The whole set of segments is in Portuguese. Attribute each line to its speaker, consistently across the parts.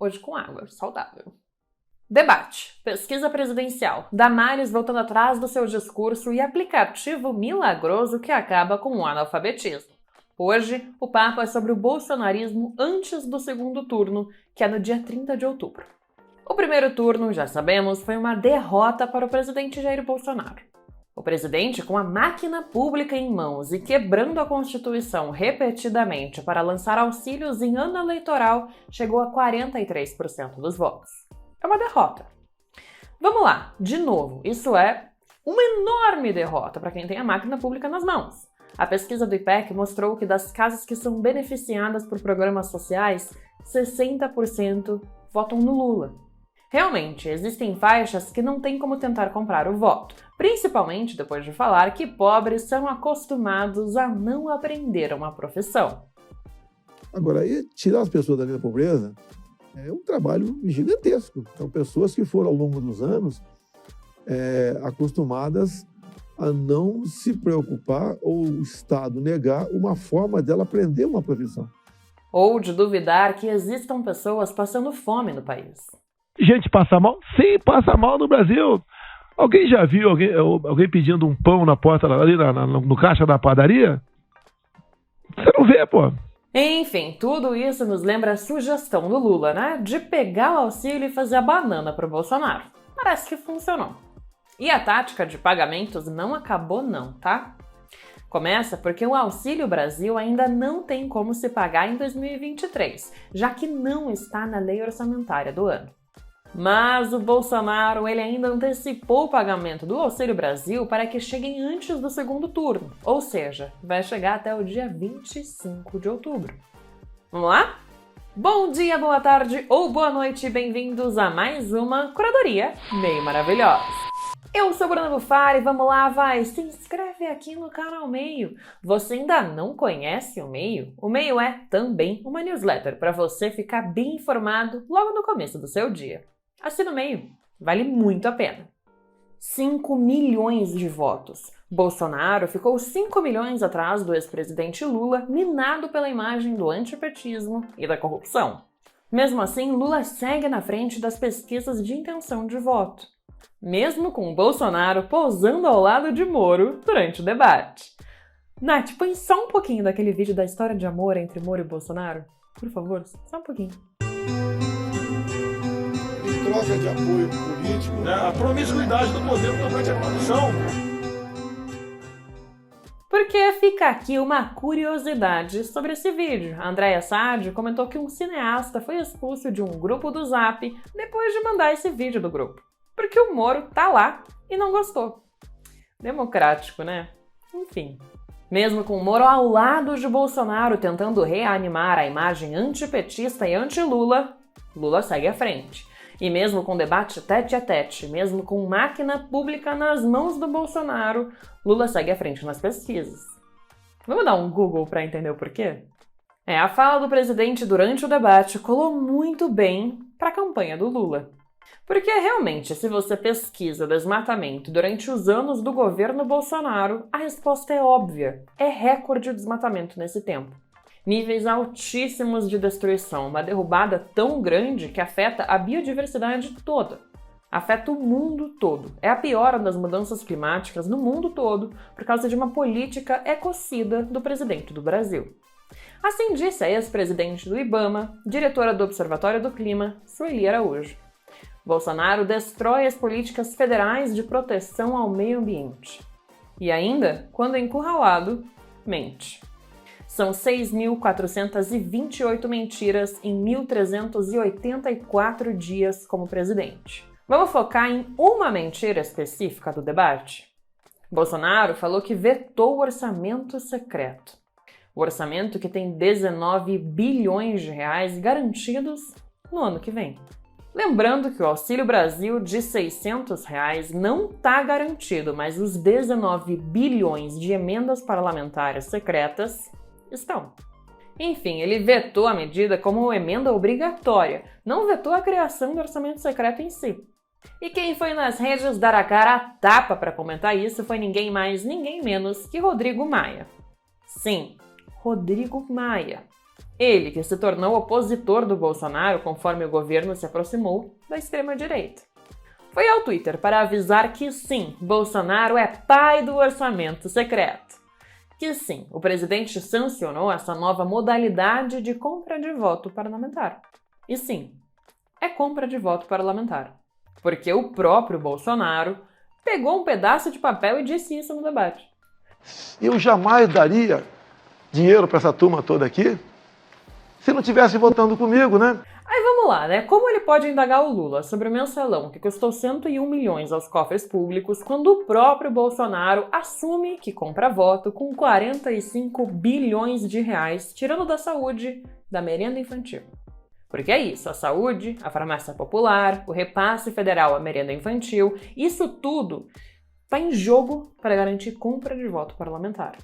Speaker 1: hoje com água, saudável. Debate. Pesquisa presidencial. Damares voltando atrás do seu discurso e aplicativo milagroso que acaba com o analfabetismo. Hoje, o papo é sobre o bolsonarismo antes do segundo turno, que é no dia 30 de outubro. O primeiro turno, já sabemos, foi uma derrota para o presidente Jair Bolsonaro. O presidente, com a máquina pública em mãos e quebrando a Constituição repetidamente para lançar auxílios em ano eleitoral, chegou a 43% dos votos. É uma derrota. Vamos lá, de novo, isso é uma enorme derrota para quem tem a máquina pública nas mãos. A pesquisa do IPEC mostrou que das casas que são beneficiadas por programas sociais, 60% votam no Lula. Realmente, existem faixas que não têm como tentar comprar o voto, principalmente depois de falar que pobres são acostumados a não aprender uma profissão.
Speaker 2: Agora, tirar as pessoas da linha da pobreza é um trabalho gigantesco. São pessoas que foram, ao longo dos anos, acostumadas a não se preocupar ou o Estado negar uma forma dela aprender uma profissão.
Speaker 1: Ou de duvidar que existam pessoas passando fome no país.
Speaker 3: Gente passa mal? Sim, passa mal no Brasil. Alguém já viu alguém pedindo um pão na porta ali no caixa da padaria? Você não vê, pô.
Speaker 1: Enfim, tudo isso nos lembra a sugestão do Lula, né? De pegar o auxílio e fazer a banana pro Bolsonaro. Parece que funcionou. E a tática de pagamentos não acabou não, tá? Começa porque o Auxílio Brasil ainda não tem como se pagar em 2023, já que não está na lei orçamentária do ano. Mas o Bolsonaro ele ainda antecipou o pagamento do Auxílio Brasil para que cheguem antes do segundo turno, ou seja, vai chegar até o dia 25 de outubro. Vamos lá? Bom dia, boa tarde ou boa noite, bem-vindos a mais uma Curadoria Meio Maravilhosa. Eu sou Bruna Bufari e vamos lá, vai, se inscreve aqui no canal Meio. Você ainda não conhece o Meio? O Meio é também uma newsletter para você ficar bem informado logo no começo do seu dia. Assina o Meio, vale muito a pena. 5 milhões de votos. Bolsonaro ficou 5 milhões atrás do ex-presidente Lula, minado pela imagem do antipetismo e da corrupção. Mesmo assim, Lula segue na frente das pesquisas de intenção de voto. Mesmo com Bolsonaro posando ao lado de Moro durante o debate. Nath, põe só um pouquinho daquele vídeo da história de amor entre Moro e Bolsonaro. Por favor, só um pouquinho.
Speaker 2: Em troca de apoio político,
Speaker 3: A promiscuidade do poder durante a corrupção.
Speaker 1: Porque fica aqui uma curiosidade sobre esse vídeo. A Andréia Sade comentou que um cineasta foi expulso de um grupo do Zap depois de mandar esse vídeo do grupo. Porque o Moro tá lá e não gostou. Democrático, né? Enfim. Mesmo com o Moro ao lado de Bolsonaro tentando reanimar a imagem antipetista e anti-Lula, Lula segue à frente. E mesmo com debate tete a tete, mesmo com máquina pública nas mãos do Bolsonaro, Lula segue à frente nas pesquisas. Vamos dar um Google para entender o porquê? A fala do presidente durante o debate colou muito bem para a campanha do Lula. Porque realmente, se você pesquisa o desmatamento durante os anos do governo Bolsonaro, a resposta é óbvia. É recorde de desmatamento nesse tempo. Níveis altíssimos de destruição, uma derrubada tão grande que afeta a biodiversidade toda. Afeta o mundo todo. É a pior das mudanças climáticas no mundo todo por causa de uma política ecocida do presidente do Brasil. Assim disse a ex-presidente do IBAMA, diretora do Observatório do Clima, Sueli Araújo. Bolsonaro destrói as políticas federais de proteção ao meio ambiente. E ainda, quando encurralado, mente. São 6.428 mentiras em 1.384 dias como presidente. Vamos focar em uma mentira específica do debate? Bolsonaro falou que vetou o orçamento secreto. O orçamento que tem 19 bilhões de reais garantidos no ano que vem. Lembrando que o Auxílio Brasil de R$ 600 não está garantido, mas os 19 bilhões de emendas parlamentares secretas estão. Enfim, ele vetou a medida como emenda obrigatória, não vetou a criação do orçamento secreto em si. E quem foi nas redes dar a cara a tapa para comentar isso foi ninguém mais, ninguém menos que Rodrigo Maia. Sim, Rodrigo Maia. Ele que se tornou opositor do Bolsonaro conforme o governo se aproximou da extrema-direita. Foi ao Twitter para avisar que sim, Bolsonaro é pai do orçamento secreto. Que sim, o presidente sancionou essa nova modalidade de compra de voto parlamentar. E sim, é compra de voto parlamentar. Porque o próprio Bolsonaro pegou um pedaço de papel e disse isso no debate.
Speaker 2: Eu jamais daria dinheiro para essa turma toda aqui se não estivesse votando comigo, né?
Speaker 1: Aí vamos lá, né? Como ele pode indagar o Lula sobre o mensalão que custou 101 milhões aos cofres públicos quando o próprio Bolsonaro assume que compra voto com 45 bilhões de reais, tirando da saúde, da merenda infantil? Porque é isso, a saúde, a farmácia popular, o repasse federal à merenda infantil, isso tudo está em jogo para garantir compra de voto parlamentar.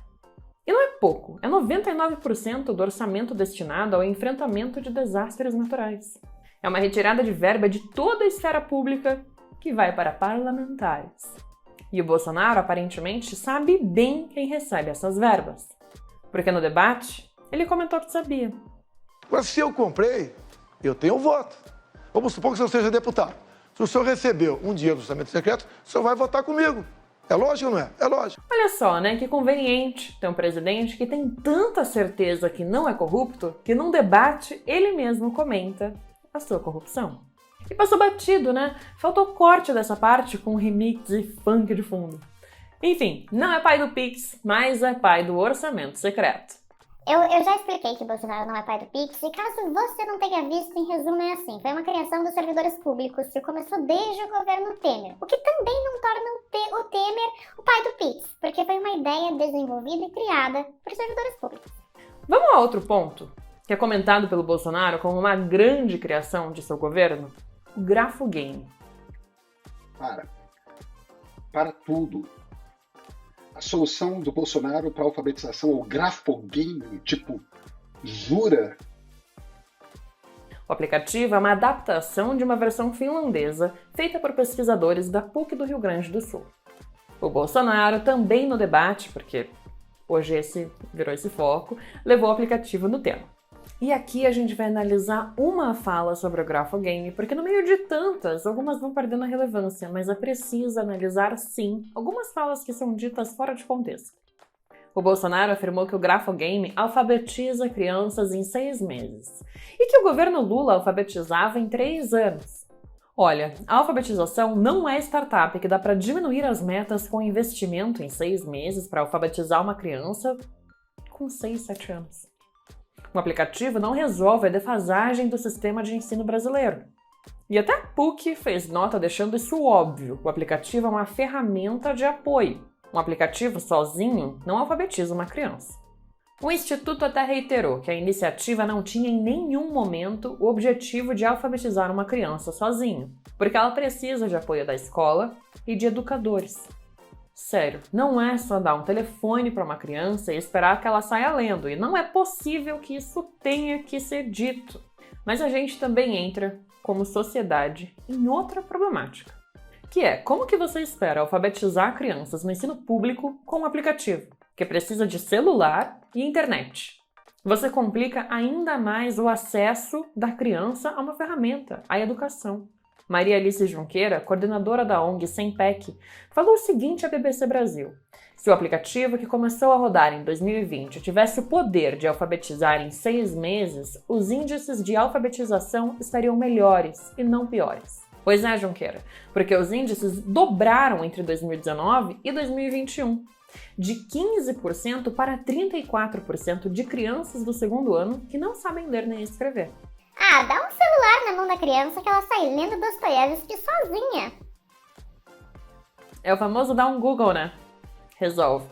Speaker 1: E não é pouco, é 99% do orçamento destinado ao enfrentamento de desastres naturais. É uma retirada de verba de toda a esfera pública que vai para parlamentares. E o Bolsonaro, aparentemente, sabe bem quem recebe essas verbas. Porque no debate, ele comentou que sabia.
Speaker 2: Mas se eu comprei, eu tenho voto. Vamos supor que o senhor seja deputado. Se o senhor recebeu um dinheiro do orçamento secreto, o senhor vai votar comigo. É lógico ou não é? É lógico.
Speaker 1: Olha só, né? Que conveniente ter um presidente que tem tanta certeza que não é corrupto que num debate ele mesmo comenta a sua corrupção. E passou batido, né? Faltou corte dessa parte com remix e funk de fundo. Enfim, não é pai do Pix, mas é pai do orçamento secreto.
Speaker 4: Eu já expliquei que Bolsonaro não é pai do Pix, e caso você não tenha visto, em resumo é assim, foi uma criação dos servidores públicos que começou desde o governo Temer, o que também não torna o Temer o pai do Pix, porque foi uma ideia desenvolvida e criada por servidores públicos.
Speaker 1: Vamos a outro ponto, que é comentado pelo Bolsonaro como uma grande criação de seu governo, o Grafogame.
Speaker 5: Para tudo. A solução do Bolsonaro para a alfabetização é o Grafogame, tipo, jura?
Speaker 1: O aplicativo é uma adaptação de uma versão finlandesa feita por pesquisadores da PUC do Rio Grande do Sul. O Bolsonaro também no debate, porque hoje virou esse foco, levou o aplicativo no tema. E aqui a gente vai analisar uma fala sobre o Grafogame, porque no meio de tantas, algumas vão perdendo a relevância, mas é preciso analisar, sim, algumas falas que são ditas fora de contexto. O Bolsonaro afirmou que o Grafogame alfabetiza crianças em 6 meses, e que o governo Lula alfabetizava em 3 anos. Olha, a alfabetização não é startup que dá para diminuir as metas com investimento em 6 meses para alfabetizar uma criança com 6, 7 anos. O aplicativo não resolve a defasagem do sistema de ensino brasileiro. E até a PUC fez nota deixando isso óbvio. O aplicativo é uma ferramenta de apoio. Um aplicativo sozinho não alfabetiza uma criança. O Instituto até reiterou que a iniciativa não tinha em nenhum momento o objetivo de alfabetizar uma criança sozinho, porque ela precisa de apoio da escola e de educadores. Sério, não é só dar um telefone para uma criança e esperar que ela saia lendo, e não é possível que isso tenha que ser dito. Mas a gente também entra, como sociedade, em outra problemática, que é como que você espera alfabetizar crianças no ensino público com um aplicativo, que precisa de celular e internet. Você complica ainda mais o acesso da criança a uma ferramenta, a educação. Maria Alice Junqueira, coordenadora da ONG SEMPEC, falou o seguinte à BBC Brasil: se o aplicativo que começou a rodar em 2020 tivesse o poder de alfabetizar em 6 meses, os índices de alfabetização estariam melhores e não piores. Pois é, Junqueira, porque os índices dobraram entre 2019 e 2021, de 15% para 34% de crianças do 2º ano que não sabem ler nem escrever.
Speaker 4: Dá um celular na mão da criança que ela sai lendo Dostoiévski sozinha.
Speaker 1: É o famoso dar um Google, né? Resolve.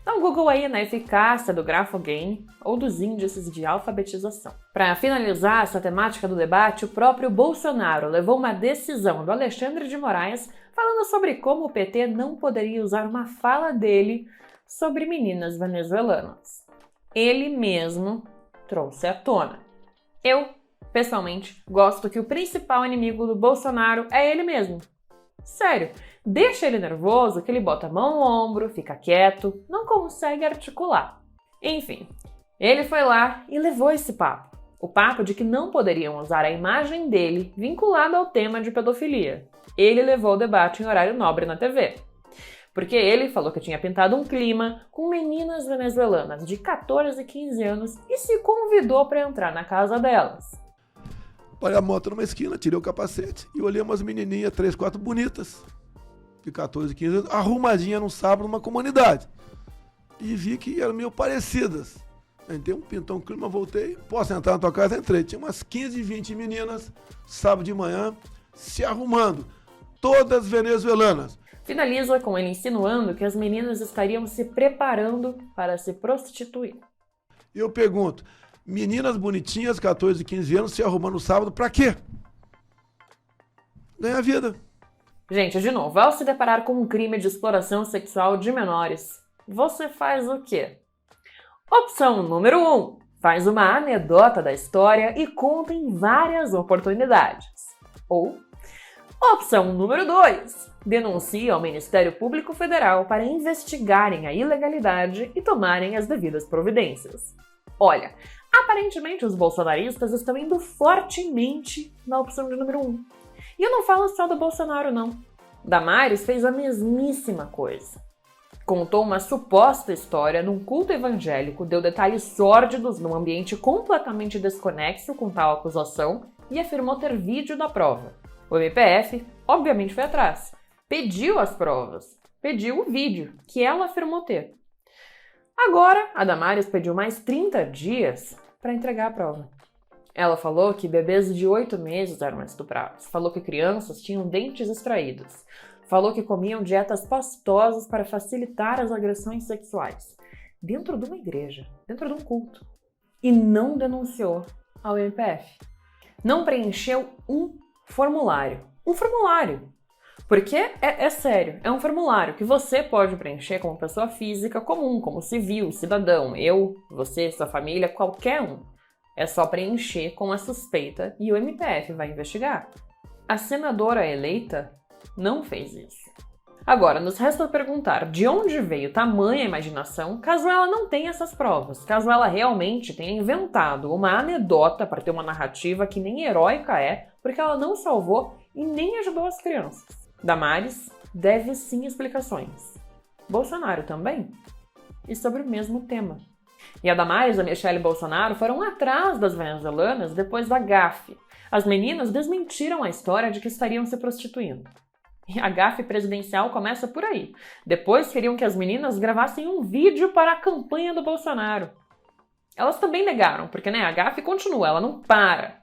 Speaker 1: Dá um Google aí na eficácia do Grafogame ou dos índices de alfabetização. Para finalizar essa temática do debate, o próprio Bolsonaro levou uma decisão do Alexandre de Moraes falando sobre como o PT não poderia usar uma fala dele sobre meninas venezuelanas. Ele mesmo trouxe à tona. Eu, pessoalmente, gosto que o principal inimigo do Bolsonaro é ele mesmo. Sério, deixa ele nervoso que ele bota a mão no ombro, fica quieto, não consegue articular. Enfim, Ele foi lá e levou esse papo. O papo de que não poderiam usar a imagem dele vinculada ao tema de pedofilia. Ele levou o debate em horário nobre na TV. Porque ele falou que tinha pintado um clima com meninas venezuelanas de 14 e 15 anos e se convidou para entrar na casa delas.
Speaker 3: Parei a moto numa esquina, tirei o capacete e olhei umas menininhas, 3, 4 bonitas, de 14 e 15 anos, arrumadinhas num sábado numa comunidade. E vi que eram meio parecidas. Entrei, pintou um clima, voltei, posso entrar na tua casa? Entrei. Tinha umas 15, 20 meninas, sábado de manhã, se arrumando. Todas venezuelanas.
Speaker 1: Finaliza com ele insinuando que as meninas estariam se preparando para se prostituir.
Speaker 3: Eu pergunto, meninas bonitinhas, 14 e 15 anos, se arrumando no sábado, pra quê? Ganhar vida.
Speaker 1: Gente, de novo, ao se deparar com um crime de exploração sexual de menores, você faz o quê? Opção número 1. Faz uma anedota da história e conta em várias oportunidades. Ou, opção número 2. Denuncia ao Ministério Público Federal para investigarem a ilegalidade e tomarem as devidas providências. Olha, aparentemente os bolsonaristas estão indo fortemente na opção de número 1. E eu não falo só do Bolsonaro, não. Damares fez a mesmíssima coisa. Contou uma suposta história num culto evangélico, deu detalhes sórdidos num ambiente completamente desconexo com tal acusação e afirmou ter vídeo da prova. O MPF, obviamente, foi atrás. Pediu as provas. Pediu o vídeo, que ela afirmou ter. Agora, a Damares pediu mais 30 dias para entregar a prova. Ela falou que bebês de 8 meses eram estuprados. Falou que crianças tinham dentes extraídos. Falou que comiam dietas pastosas para facilitar as agressões sexuais. Dentro de uma igreja, dentro de um culto. E não denunciou ao MPF. Não preencheu um formulário. Um formulário. Porque é sério, é um formulário que você pode preencher como pessoa física comum, como civil, cidadão, eu, você, sua família, qualquer um. É só preencher com a suspeita e o MPF vai investigar. A senadora eleita não fez isso. Agora, nos resta perguntar de onde veio tamanha imaginação caso ela não tenha essas provas, caso ela realmente tenha inventado uma anedota para ter uma narrativa que nem heróica é, porque ela não salvou e nem ajudou as crianças. Damares deve sim explicações. Bolsonaro também. E sobre o mesmo tema. E a Damares e a Michelle Bolsonaro foram atrás das venezuelanas depois da gafe. As meninas desmentiram a história de que estariam se prostituindo. E a gafe presidencial começa por aí. Depois queriam que as meninas gravassem um vídeo para a campanha do Bolsonaro. Elas também negaram, porque a gafe continua, ela não para.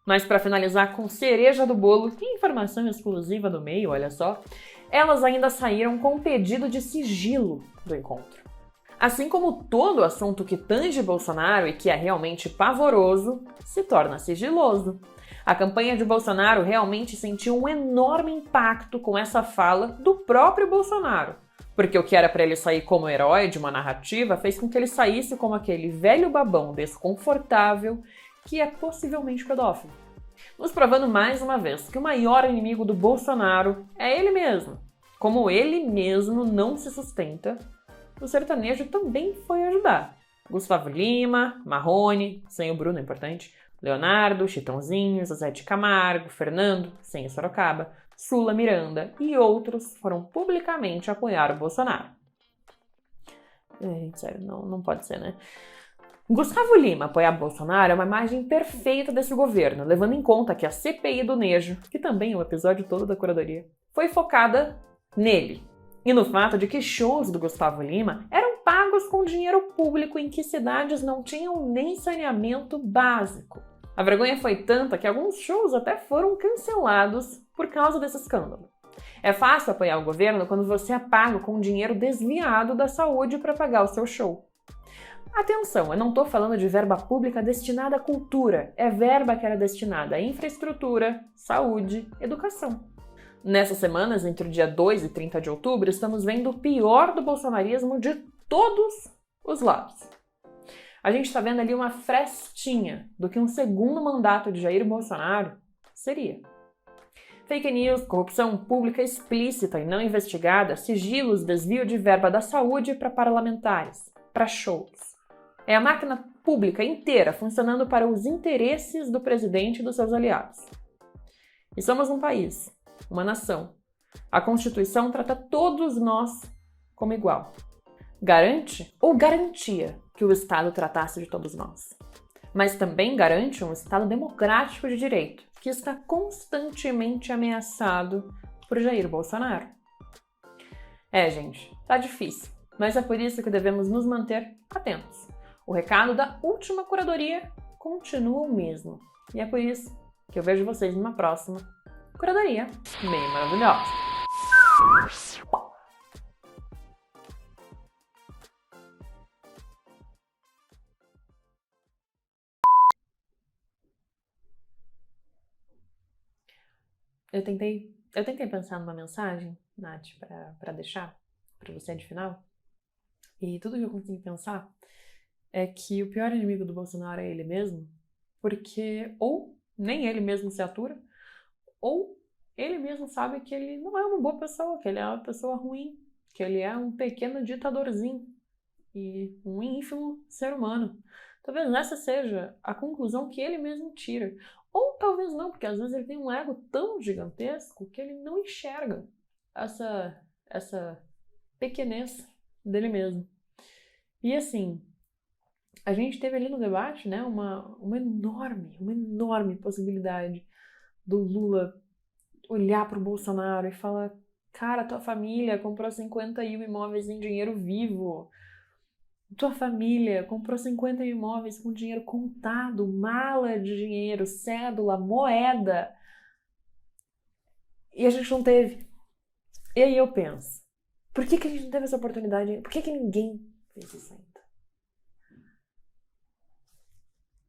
Speaker 1: Mas para finalizar com cereja do bolo e informação exclusiva do meio, olha só, elas ainda saíram com um pedido de sigilo do encontro. Assim como todo assunto que tange Bolsonaro e que é realmente pavoroso, se torna sigiloso. A campanha de Bolsonaro realmente sentiu um enorme impacto com essa fala do próprio Bolsonaro, porque o que era para ele sair como herói de uma narrativa fez com que ele saísse como aquele velho babão desconfortável que é possivelmente pedófilo. Nos provando mais uma vez que o maior inimigo do Bolsonaro é ele mesmo. Como ele mesmo não se sustenta, o sertanejo também foi ajudar. Gustavo Lima, Marrone, sem o Bruno, é importante, Leonardo, Chitãozinho, Zezé de Camargo, Fernando, sem o Sorocaba, Sula Miranda e outros foram publicamente apoiar o Bolsonaro. Gente, sério, não pode ser, né? Gustavo Lima apoiar Bolsonaro é uma imagem perfeita desse governo, levando em conta que a CPI do Nejo, que também é um episódio todo da curadoria, foi focada nele. E no fato de que shows do Gustavo Lima eram pagos com dinheiro público em que cidades não tinham nem saneamento básico. A vergonha foi tanta que alguns shows até foram cancelados por causa desse escândalo. É fácil apoiar o governo quando você é pago com dinheiro desviado da saúde para pagar o seu show. Atenção, eu não estou falando de verba pública destinada à cultura, é verba que era destinada à infraestrutura, saúde, educação. Nessas semanas, entre o dia 2 e 30 de outubro, estamos vendo o pior do bolsonarismo de todos os lados. A gente está vendo ali uma frestinha do que um segundo mandato de Jair Bolsonaro seria. Fake news, corrupção pública explícita e não investigada, sigilos, desvio de verba da saúde para parlamentares, para shows. É a máquina pública inteira funcionando para os interesses do presidente e dos seus aliados. E somos um país, uma nação. A Constituição trata todos nós como igual. Garante ou garantia que o Estado tratasse de todos nós. Mas também garante um Estado democrático de direito, que está constantemente ameaçado por Jair Bolsonaro. Gente, tá difícil, mas é por isso que devemos nos manter atentos. O recado da última curadoria continua o mesmo. E é por isso que eu vejo vocês numa próxima curadoria bem maravilhosa. Eu tentei pensar numa mensagem, Nath, pra deixar pra você de final. E tudo que eu consegui pensar é que o pior inimigo do Bolsonaro é ele mesmo, porque ou nem ele mesmo se atura, ou ele mesmo sabe que ele não é uma boa pessoa, que ele é uma pessoa ruim, que ele é um pequeno ditadorzinho e um ínfimo ser humano. Talvez essa seja a conclusão que ele mesmo tira. Ou talvez não, porque às vezes ele tem um ego tão gigantesco que ele não enxerga essa pequenez dele mesmo. E assim, a gente teve ali no debate, né, uma enorme possibilidade do Lula olhar para o Bolsonaro e falar: cara, tua família comprou 51 imóveis em dinheiro vivo. Tua família comprou 50 imóveis com dinheiro contado, mala de dinheiro, cédula, moeda. E a gente não teve. E aí eu penso, por que a gente não teve essa oportunidade? Por que ninguém fez isso ainda?